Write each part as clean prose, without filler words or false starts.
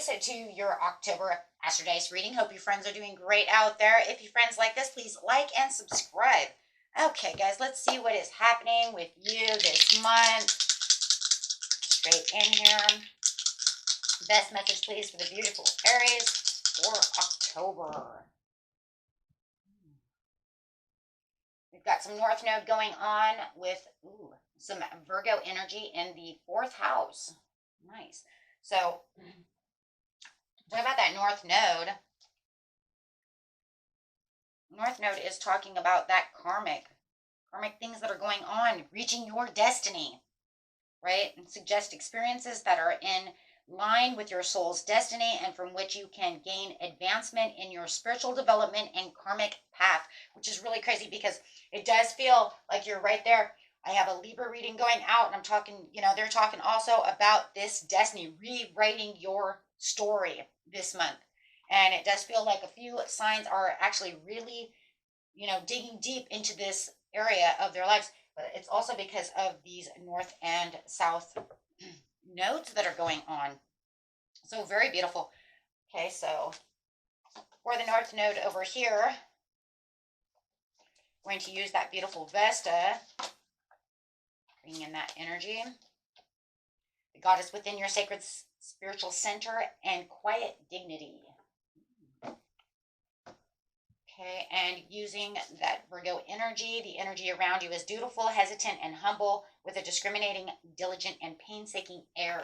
Aries, to your October Astro Dice reading. Hope your friends are doing great out there. If your friends like this, please like and subscribe. Okay, guys, let's see what is happening with you this month. Straight in here. Best message, please, for the beautiful Aries for October. We've got some North Node going on with some Virgo energy in the 4th house. Nice. So, talk about that North Node. North Node is talking about that karmic things that are going on, reaching your destiny, right? And suggest experiences that are in line with your soul's destiny and from which you can gain advancement in your spiritual development and karmic path, which is really crazy because it does feel like you're right there. I have a Libra reading going out, and I'm talking, they're talking also about this destiny, rewriting your story this month. And it does feel like a few signs are actually really, digging deep into this area of their lives. But it's also because of these North and South nodes that are going on. So very beautiful. Okay, so for the North Node over here, we're going to use that beautiful Vesta. Bring in that energy. The goddess within your sacred spiritual center and quiet dignity. Okay, and using that Virgo energy, the energy around you is dutiful, hesitant, and humble with a discriminating, diligent, and painstaking air.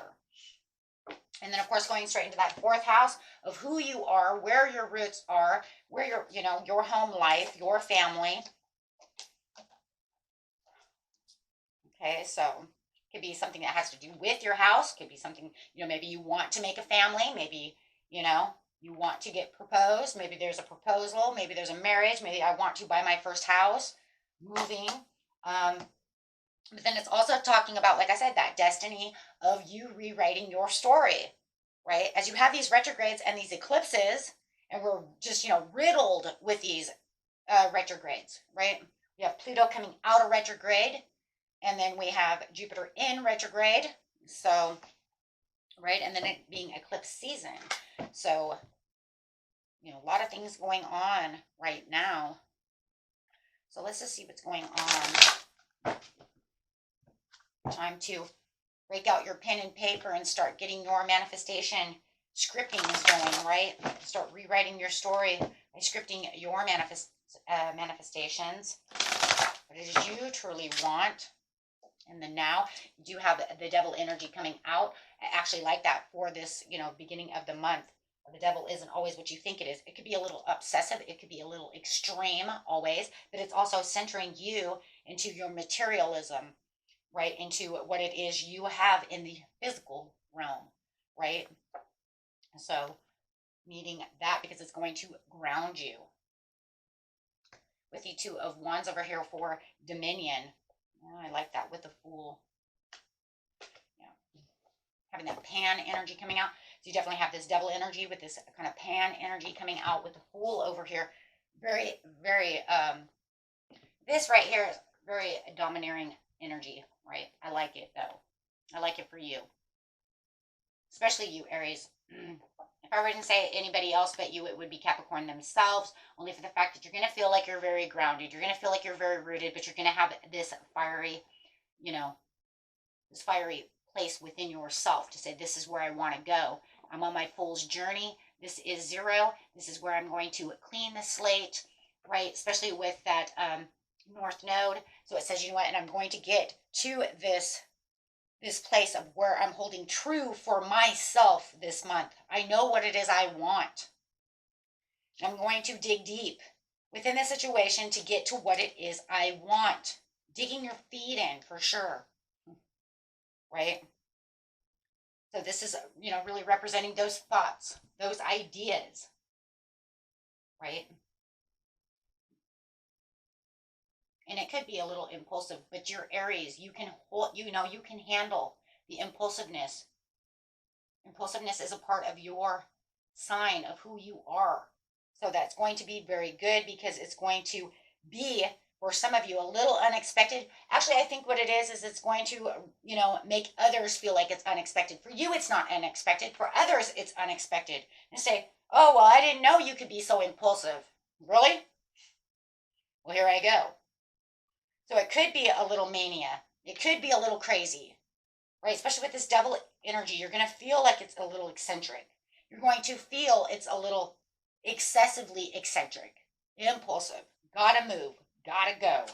And then, of course, going straight into that 4th house of who you are, where your roots are, where your home life, your family. Okay, so it could be something that has to do with your house. Could be something, maybe you want to make a family. Maybe, you want to get proposed. Maybe there's a proposal. Maybe there's a marriage. Maybe I want to buy my first house, moving. But then it's also talking about, like I said, that destiny of you rewriting your story, right? As you have these retrogrades and these eclipses, and we're just, riddled with these retrogrades, right? We have Pluto coming out of retrograde. And then we have Jupiter in retrograde. So, right, and then it being eclipse season. So, a lot of things going on right now. So let's just see what's going on. Time to break out your pen and paper and start getting your manifestation scripting is going, right? Start rewriting your story by scripting your manifestations. What it is you truly want. And then now you do have the devil energy coming out. I actually like that for this, beginning of the month. The devil isn't always what you think it is. It could be a little obsessive. It could be a little extreme always, but it's also centering you into your materialism, right? Into what it is you have in the physical realm, right? So needing that because it's going to ground you. With the 2 of Wands over here for dominion. Oh, I like that with the Fool. Yeah. Having that Pan energy coming out. So you definitely have this devil energy with this kind of Pan energy coming out with the Fool over here. Very, very, this right here is very domineering energy, right? I like it though. I like it for you. Especially you, Aries. If I were to say anybody else but you, it would be Capricorn themselves, only for the fact that you're going to feel like you're very grounded. You're going to feel like you're very rooted, but you're going to have this fiery, this fiery place within yourself to say, this is where I want to go. I'm on my Fool's journey. This is 0. This is where I'm going to clean the slate, right? Especially with that North Node. So it says, you know what, and I'm going to get to this place of where I'm holding true for myself this month. I know what it is I want. I'm going to dig deep within the situation to get to what it is I want. Digging your feet in for sure. Right? So this is, really representing those thoughts, those ideas. Right? And it could be a little impulsive, but you're Aries. You can hold, you can handle the impulsiveness. Impulsiveness is a part of your sign of who you are. So that's going to be very good because it's going to be for some of you, a little unexpected. Actually, I think what it is it's going to, make others feel like it's unexpected. For you, it's not unexpected. For others, it's unexpected. And say, oh, well, I didn't know you could be so impulsive. Really? Well, here I go. So it could be a little mania. It could be a little crazy, right? Especially with this devil energy, you're going to feel like it's a little eccentric. You're going to feel it's a little excessively eccentric, impulsive, gotta move, gotta go.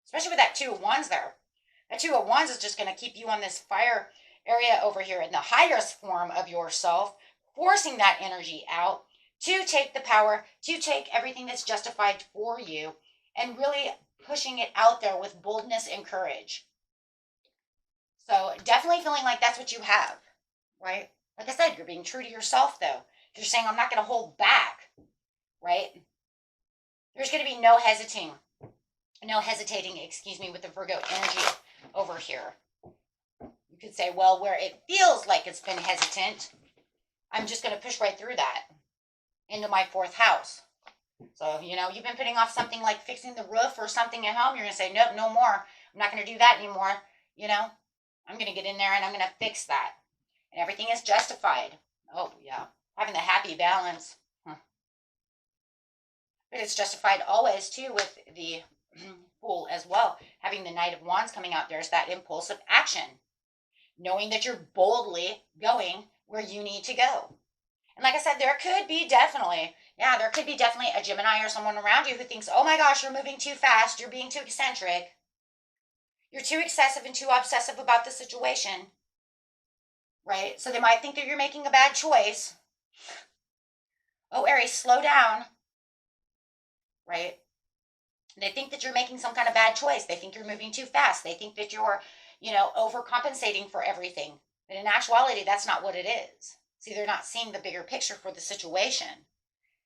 Especially with that 2 of Wands there. That 2 of Wands is just going to keep you on this fire area over here in the highest form of yourself, forcing that energy out to take the power, to take everything that's justified for you, and really pushing it out there with boldness and courage. So definitely feeling like that's what you have, right? Like I said, you're being true to yourself, though. You're saying, I'm not going to hold back, right? There's going to be no hesitating, with the Virgo energy over here. You could say, well, where it feels like it's been hesitant, I'm just going to push right through that into my 4th house. So, you've been putting off something like fixing the roof or something at home. You're going to say, nope, no more. I'm not going to do that anymore. I'm going to get in there and I'm going to fix that. And everything is justified. Oh, yeah. Having the happy balance. But it's justified always, too, with the Fool as well. Having the Knight of Wands coming out, there's that impulsive action. Knowing that you're boldly going where you need to go. And like I said, there could be definitely a Gemini or someone around you who thinks, oh my gosh, you're moving too fast. You're being too eccentric. You're too excessive and too obsessive about the situation. Right? So they might think that you're making a bad choice. Oh, Aries, slow down. Right? They think that you're making some kind of bad choice. They think you're moving too fast. They think that you're, overcompensating for everything. But in actuality, that's not what it is. See, they're not seeing the bigger picture for the situation.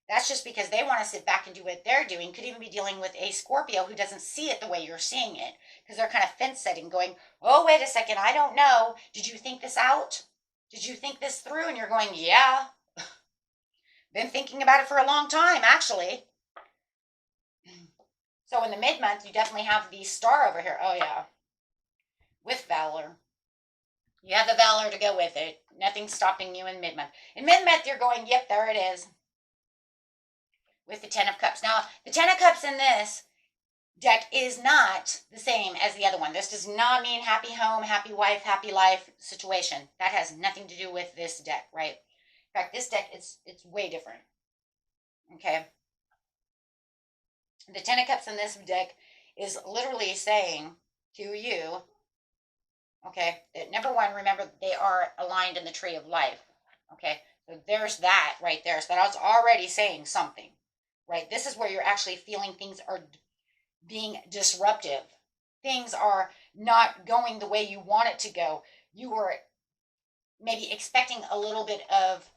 That's just because they want to sit back and do what they're doing. Could even be dealing with a Scorpio who doesn't see it the way you're seeing it. Because they're kind of fence setting, going, oh, wait a second, I don't know. Did you think this out? Did you think this through? And you're going, yeah. Been thinking about it for a long time, actually. So in the mid-month, you definitely have the Star over here. Oh, yeah. With Valor. You have the Valor to go with it. Nothing's stopping you in mid-month. In mid-month, you're going, yep, there it is. With the 10 of Cups. Now, the 10 of Cups in this deck is not the same as the other one. This does not mean happy home, happy wife, happy life situation. That has nothing to do with this deck, right? In fact, this deck, it's way different. Okay? The 10 of Cups in this deck is literally saying to you, okay, that number one, remember, they are aligned in the tree of life. Okay? So there's that right there. So that's already saying something, right? This is where you're actually feeling things are being disruptive. Things are not going the way you want it to go. You were maybe expecting a little bit of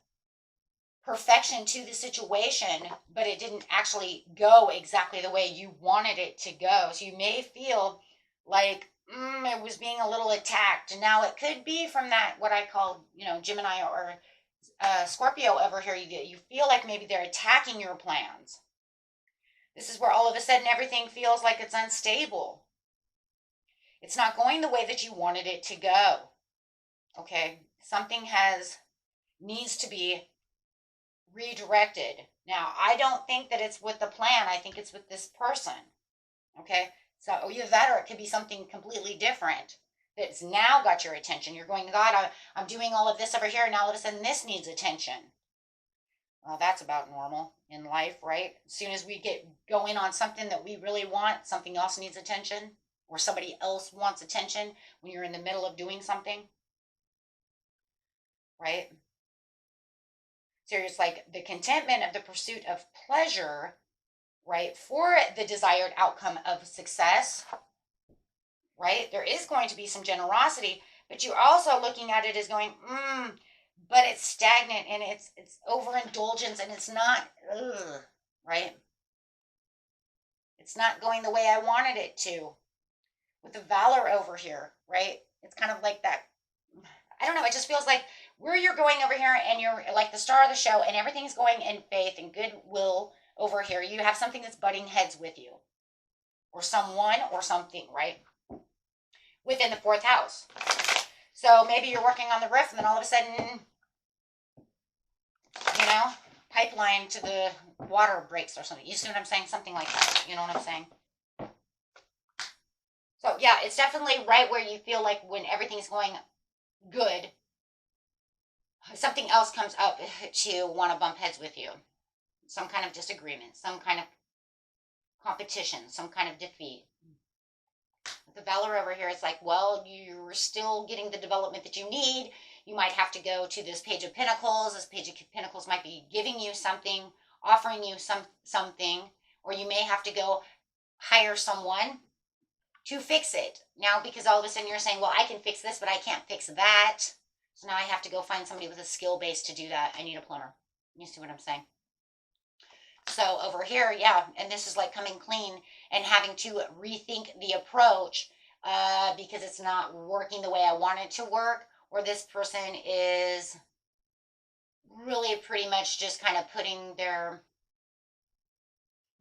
perfection to the situation, but it didn't actually go exactly the way you wanted it to go. So you may feel like it was being a little attacked. And now it could be from that, what I call, Gemini or Scorpio over here. You feel like maybe they're attacking your plans. This is where all of a sudden everything feels like it's unstable. It's not going the way that you wanted it to go. Okay? Something needs to be redirected. Now, I don't think that it's with the plan. I think it's with this person. Okay? So either that, or it could be something completely different that's now got your attention. You're going, God, I'm doing all of this over here, and now all of a sudden this needs attention. Well, that's about normal in life, right? As soon as we get going on something that we really want, something else needs attention, or somebody else wants attention when you're in the middle of doing something, right? So it's like the contentment of the pursuit of pleasure, right, for the desired outcome of success, right? There is going to be some generosity, but you're also looking at it as going, but it's stagnant and it's overindulgence and it's not, right? It's not going the way I wanted it to. With the Valor over here, right? It's kind of like that. I don't know. It just feels like where you're going over here and you're like the star of the show and everything's going in faith and goodwill over here. You have something that's butting heads with you. or someone or something, right? Within the fourth house. So maybe you're working on the roof and then all of a sudden, pipeline to the water breaks or something. You see what I'm saying? Something like that. You know what I'm saying? So yeah, it's definitely right where you feel like when everything's going good, something else comes up to want to bump heads with you. Some kind of disagreement, some kind of competition, some kind of defeat. The Valor over here, it's like, well, you're still getting the development that you need. You might have to go to this Page of Pentacles. This Page of Pentacles might be giving you something, offering you something, or you may have to go hire someone to fix it. Now, because all of a sudden you're saying, well, I can fix this, but I can't fix that. So now I have to go find somebody with a skill base to do that. I need a plumber. You see what I'm saying? So over here, yeah, and this is like coming clean and having to rethink the approach because it's not working the way I want it to work, or this person is really pretty much just kind of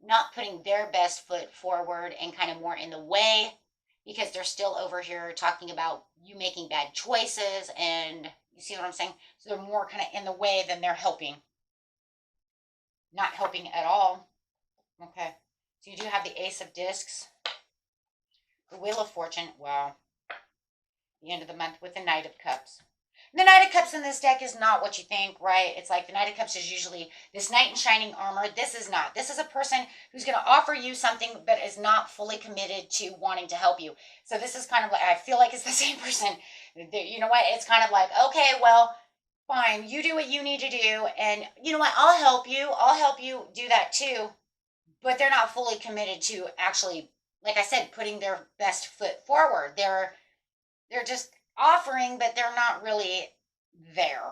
not putting their best foot forward and kind of more in the way, because they're still over here talking about you making bad choices, and you see what I'm saying? So they're more kind of in the way than they're helping. Not helping at all. Okay. So you do have the Ace of Discs, the Wheel of Fortune. Wow. The end of the month with the Knight of Cups. The Knight of Cups in this deck is not what you think, right? It's like the Knight of Cups is usually this knight in shining armor. This is not. This is a person who's going to offer you something but is not fully committed to wanting to help you. So this is kind of like, I feel like it's the same person. You know what? It's kind of like, okay, well, fine, you do what you need to do, and you know what, I'll help you do that too, but they're not fully committed to actually, like I said, putting their best foot forward. They're just offering, but they're not really there.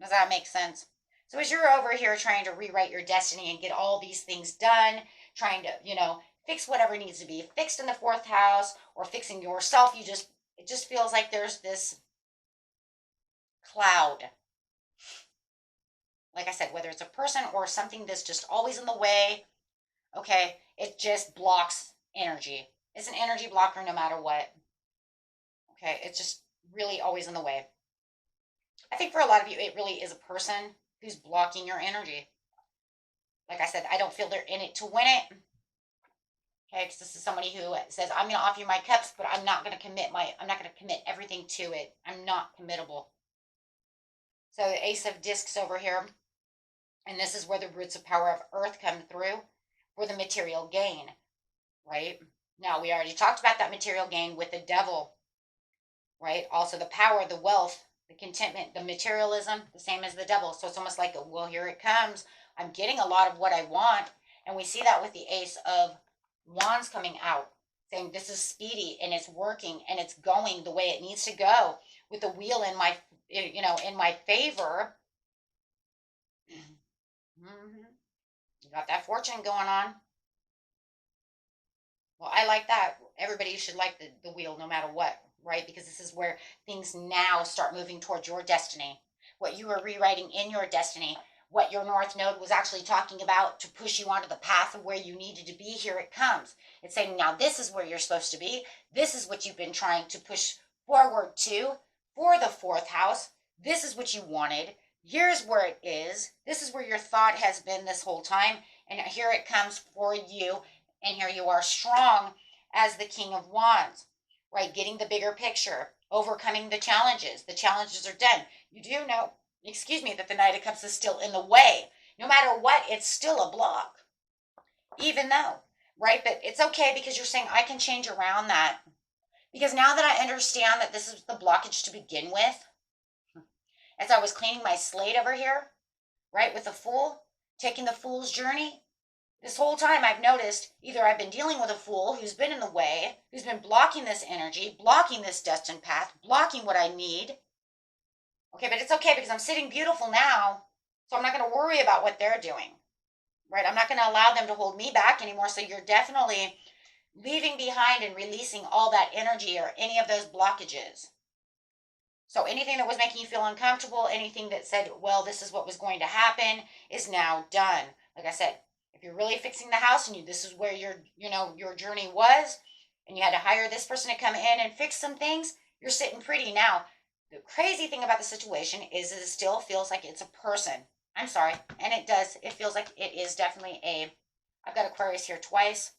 Does that make sense? So as you're over here trying to rewrite your destiny and get all these things done, trying to, fix whatever needs to be fixed in the fourth house, or fixing yourself, it just feels like there's this cloud. Like I said, whether it's a person or something that's just always in the way, okay, it just blocks energy. It's an energy blocker no matter what. Okay, it's just really always in the way. I think for a lot of you, it really is a person who's blocking your energy. Like I said, I don't feel they're in it to win it. Okay, because this is somebody who says, I'm going to offer you my cups, but I'm not going to commit everything to it. I'm not committable. So the Ace of Discs over here. And this is where the roots of power of earth come through for the material gain, right? Now, we already talked about that material gain with the devil, right? Also the power, the wealth, the contentment, the materialism, the same as the devil. So it's almost like, well, here it comes. I'm getting a lot of what I want. And we see that with the Ace of Wands coming out, saying this is speedy and it's working and it's going the way it needs to go, with the wheel in my favor. You got that fortune going on. Well, I like that. Everybody should like the wheel no matter what, right? Because this is where things now start moving towards your destiny. What you were rewriting in your destiny, what your North Node was actually talking about to push you onto the path of where you needed to be, here it comes. It's saying, now this is where you're supposed to be. This is what you've been trying to push forward to for the fourth house. This is what you wanted. Here's where it is. This is where your thought has been this whole time. And here it comes for you. And here you are, strong as the King of Wands, right? Getting the bigger picture, overcoming the challenges. The challenges are done. You do know, that the Knight of Cups is still in the way. No matter what, it's still a block. Even though, right? But it's okay, because you're saying, I can change around that. Because now that I understand that this is the blockage to begin with, as I was cleaning my slate over here, right, with the Fool, taking the Fool's journey, this whole time I've noticed either I've been dealing with a Fool who's been in the way, who's been blocking this energy, blocking this destined path, blocking what I need. Okay, but it's okay, because I'm sitting beautiful now, so I'm not going to worry about what they're doing, right? I'm not going to allow them to hold me back anymore. So you're definitely leaving behind and releasing all that energy or any of those blockages. So anything that was making you feel uncomfortable, anything that said, well, this is what was going to happen, is now done. Like I said, if If you're really fixing the house and this is where your journey was, and you had to hire this person to come in and fix some things, you're sitting pretty now. The crazy thing about the situation is it still feels like it's a person. I'm sorry. And it does. It feels like it is definitely I've got Aquarius here twice,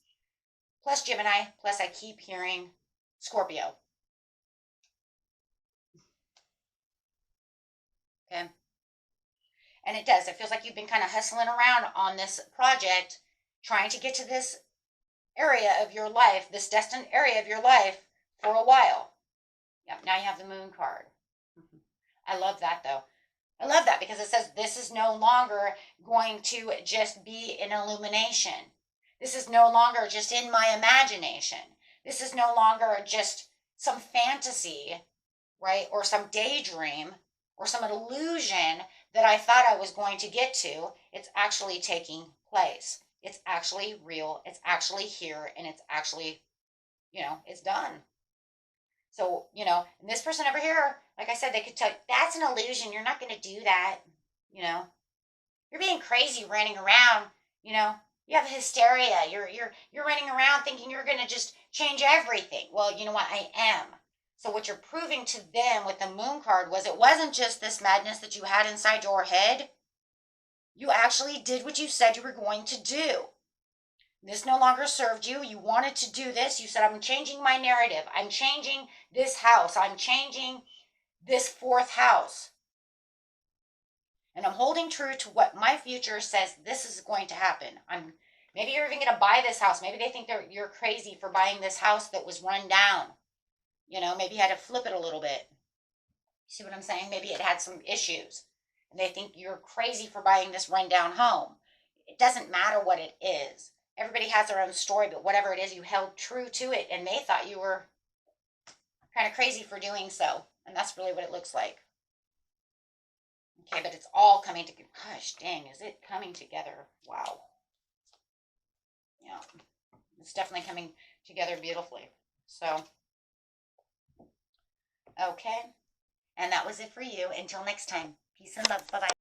plus Gemini, plus I keep hearing Scorpio. Okay. And it does. It feels like you've been kind of hustling around on this project, trying to get to this area of your life, this destined area of your life for a while. Yep, now you have the moon card. I love that though. I love that because it says this is no longer going to just be an illumination. This is no longer just in my imagination. This is no longer just some fantasy, right? Or some daydream or some illusion that I thought I was going to get to. It's actually taking place. It's actually real. It's actually here. And it's actually, it's done. So, and this person over here, like I said, they could tell you, that's an illusion. You're not going to do that. You're being crazy running around, you have hysteria. You're running around thinking you're going to just change everything. Well, you know what? I am. So what you're proving to them with the moon card was it wasn't just this madness that you had inside your head. You actually did what you said you were going to do. This no longer served you. You wanted to do this. You said, I'm changing my narrative. I'm changing this house. I'm changing this fourth house. And I'm holding true to what my future says this is going to happen. Maybe you're even going to buy this house. Maybe they think you're crazy for buying this house that was run down. Maybe you had to flip it a little bit. See what I'm saying? Maybe it had some issues. And they think you're crazy for buying this rundown home. It doesn't matter what it is. Everybody has their own story, but whatever it is, you held true to it, and they thought you were kind of crazy for doing so. And that's really what it looks like. Okay, but it's all coming together. Gosh, dang, is it coming together? Wow. Yeah, it's definitely coming together beautifully. So, okay. And that was it for you. Until next time. Peace and love. Bye-bye.